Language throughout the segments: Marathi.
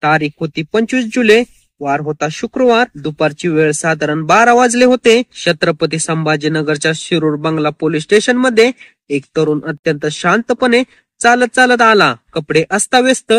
तारीख होती 25 जुलै, वार होता शुक्रवार, दुपारची वेळ साधारण 12 वाजले होते. छत्रपती संभाजीनगरच्या शिरूर बंगला पोलीस स्टेशन मध्ये एक तरुण अत्यंत शांतपणे चालत चालत आला. कपडे अस्ताव्यस्त,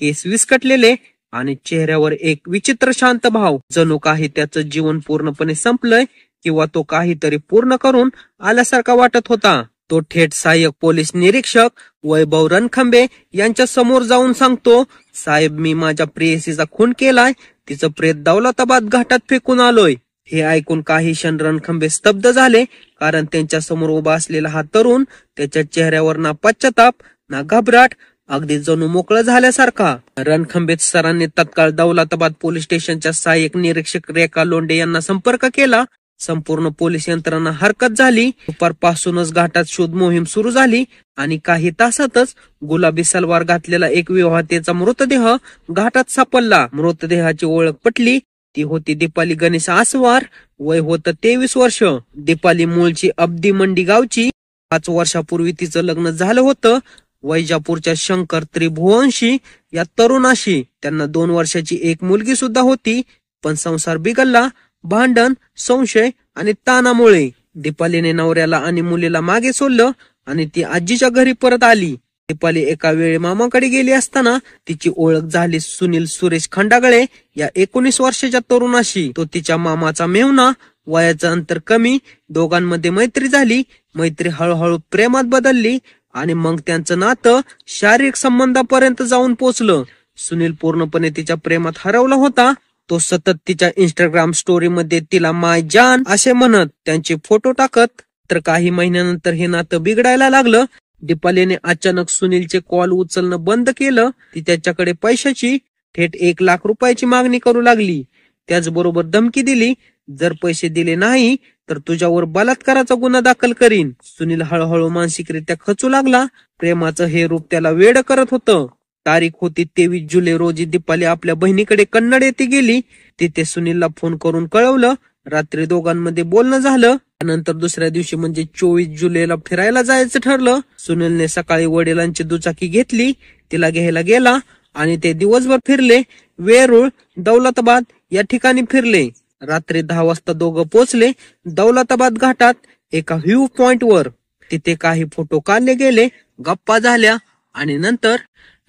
केस विस्कटलेले आणि चेहऱ्यावर एक विचित्र शांत भाव. जणू काही त्याचं जीवन पूर्णपणे संपलंय किंवा तो काहीतरी पूर्ण करून आल्यासारखा वाटत होता. तो थेट सहाय्यक पोलीस निरीक्षक वैभव रणखंबे यांच्या समोर जाऊन सांगतो, साहेब, मी माझ्या प्रेयसीचा खून केलाय. तिचं प्रेत दौलताबाद घाटात फेकून आलोय. हे ऐकून काही क्षण रणखंबे स्तब्ध झाले, कारण त्यांच्या समोर उभा असलेला हा तरुण, त्याच्या चेहऱ्यावर ना पश्चाताप ना घबराट, अगदी जणू मोकळं झाल्यासारखा. रणखंबे सरांनी तत्काळ दौलताबाद पोलीस स्टेशनच्या सहाय्यक निरीक्षक रेखा लोंढे यांना संपर्क केला. संपूर्ण पोलीस यंत्रणा हरकत झाली. दुपारपासूनच घाटात शोध मोहीम सुरू झाली आणि काही तासातच गुलाबी सलवार घातलेला एक विवाहितेचा मृतदेह घाटात सापडला. मृतदेहाची ओळख पटली. ती होती दीपाली गणेश आसवार. वय होतं 23 वर्ष. दीपाली मूळची अब्दी मंडी गावची. 5 वर्षापूर्वी तिचं लग्न झालं होतं वैजापूरच्या शंकर त्रिभुवनशी या तरुणाशी. त्यांना 2 वर्षाची एक मुलगी सुद्धा होती, पण संसार बिघडला भांडण, संशय आणि ताणामुळे. दीपालीने नवऱ्याला आणि मुलीला मागे सोडलं आणि ती आजीच्या घरी परत आली. दीपाली एका वेळी मामाकडे गेली असताना तिची ओळख झाली सुनील सुरेश खंडागळे या 19 वर्षाच्या तरुणाशी. तो तिच्या मामाचा मेहुणा. वयाचं अंतर कमी. दोघांमध्ये मैत्री झाली. मैत्री हळूहळू प्रेमात बदलली आणि मग त्यांचं नातं शारीरिक संबंधापर्यंत जाऊन पोचलं. सुनील पूर्णपणे तिच्या प्रेमात हरवला होता. तो सतत तिच्या इंस्टाग्राम स्टोरी मध्ये तिला माय जान असे म्हणत त्यांचे फोटो टाकत. तर काही महिन्यानंतर हे नातं बिघडायला लागलं. दीपालीने अचानक सुनीलचे कॉल उचलणं बंद केलं. ती त्याच्याकडे पैशाची थेट 1 लाख रुपयाची मागणी करू लागली. त्याचबरोबर धमकी दिली, जर पैसे दिले नाही तर तुझ्यावर बलात्काराचा गुन्हा दाखल करीन. सुनील हळूहळू मानसिकरित्या खचू लागला. प्रेमाचं हे रूप त्याला वेड करत होतं. तारीख होती 23 जुलै रोजी. दीपाली आपल्या बहिणीकडे कन्नड येथे गेली. तिथे सुनीलला फोन करून कळवलं. रात्री दोघांमध्ये बोलणं झालं. त्यानंतर दुसऱ्या दिवशी म्हणजे 24 जुलैला फिरायला जायचं ठरलं. सुनीलने सकाळी वडिलांची दुचाकी घेतली, तिला घ्यायला गेला आणि ते दिवसभर फिरले. वेरूळ, दौलताबाद या ठिकाणी फिरले. रात्री 10 वाजता दोघं पोहोचले दौलताबाद घाटात एका व्ह्यू पॉइंट वर. तिथे काही फोटो काढले गेले, गप्पा झाल्या आणि नंतर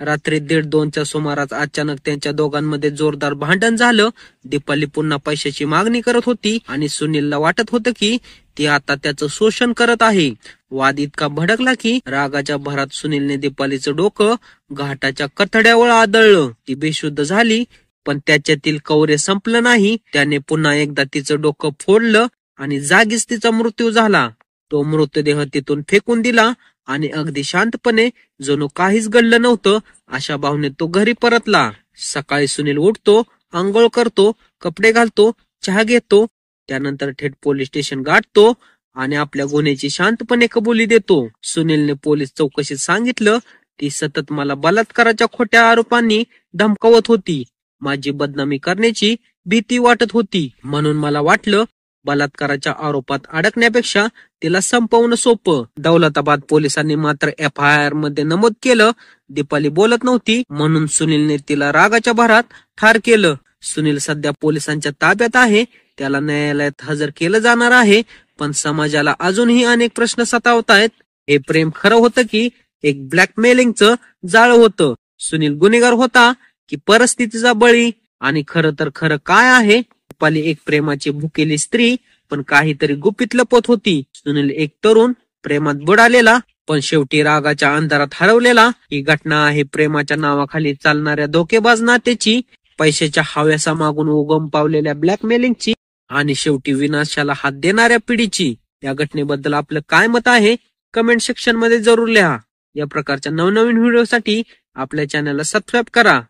रात्री 1:30-2च्या सुमारास अचानक त्यांच्या दोघांमध्ये जोरदार भांडण झालं. दीपाली पुन्हा पैशाची मागणी करत होती आणि सुनीलला वाटत होतं की ती आता त्याचं शोषण करत आहे. वाद इतका भडकला की रागाच्या भरात सुनीलने दीपालीचं डोकं घाटाच्या कथड्यावर आदळलं. ती बेशुद्ध झाली, पण त्याच्यातील कौर्य संपलं नाही. त्याने पुन्हा एकदा तिचं डोकं फोडलं आणि जागीच तिचा मृत्यू झाला. तो मृतदेह तिथून फेकून दिला आणि अगदी शांतपणे, जणू काहीच घडलं नव्हतं अशा भावनेत तो घरी परतला. सकाळी सुनील उठतो, आंघोळ करतो, कपडे घालतो, चहा घेतो. त्यानंतर थेट पोलीस स्टेशन गाठतो आणि आपल्या गुन्ह्याची शांतपणे कबुली देतो. सुनीलने पोलीस चौकशीत सांगितलं, ती सतत मला बलात्काराच्या खोट्या आरोपांनी धमकावत होती. माझी बदनामी करण्याची भीती वाटत होती, म्हणून मला वाटलं बलात्काराच्या आरोपात अडकण्यापेक्षा तिला संपवणं सोपं. दौलताबाद पोलिसांनी मात्र FIR मध्ये नमूद केलं, दीपाली बोलत नव्हती, म्हणून सुनीलने तिला रागाच्या भरात ठार केलं. सुनील सध्या पोलिसांच्या ताब्यात आहे. त्याला न्यायालयात हजर केलं जाणार आहे. पण समाजाला अजूनही अनेक प्रश्न सतावत आहेत. हे प्रेम खरं होतं की एक ब्लॅकमेलिंगचं जाळं होतं? सुनील गुन्हेगार होता की परिस्थितीचा बळी? आणि खरं तर खरं काय आहे? दीपाली एक प्रेमाची भुकेली स्त्री, पण काहीतरी गुपित लपत होती. सुनील एक तरुण, प्रेमात बुडालेला, पण शेवटी रागाच्या अंधारात हरवलेला. ही घटना आहे प्रेमाच्या नावाखाली चालणाऱ्या धोकेबाज नात्याची, पैशाच्या हव्यासा मागून उगम पावलेल्या ब्लॅकमेलिंगची आणि शेवटी विनाशाला हात देणाऱ्या पिढीची. या घटनेबद्दल आपलं काय मत आहे कमेंट सेक्शन मध्ये जरूर लिहा. या प्रकारच्या नवनवीन व्हिडिओसाठी आपल्या चॅनलला सबस्क्राईब करा.